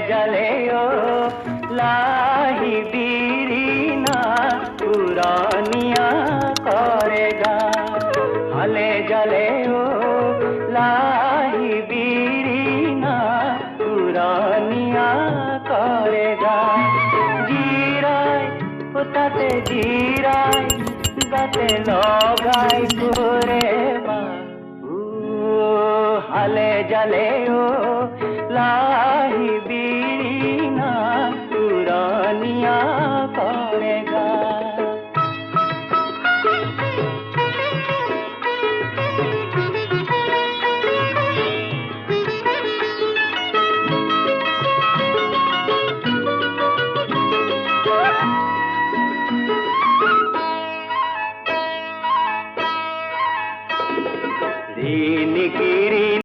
जले ओ लाही बीरी ना पुरानिया करेगा। हले जले ओ लाही बीरी ना पुरानिया करेगा। जीराय उताते जीराय गाते लगाई करे बा। हले जले ओ लाही बीरी ना पुरानिया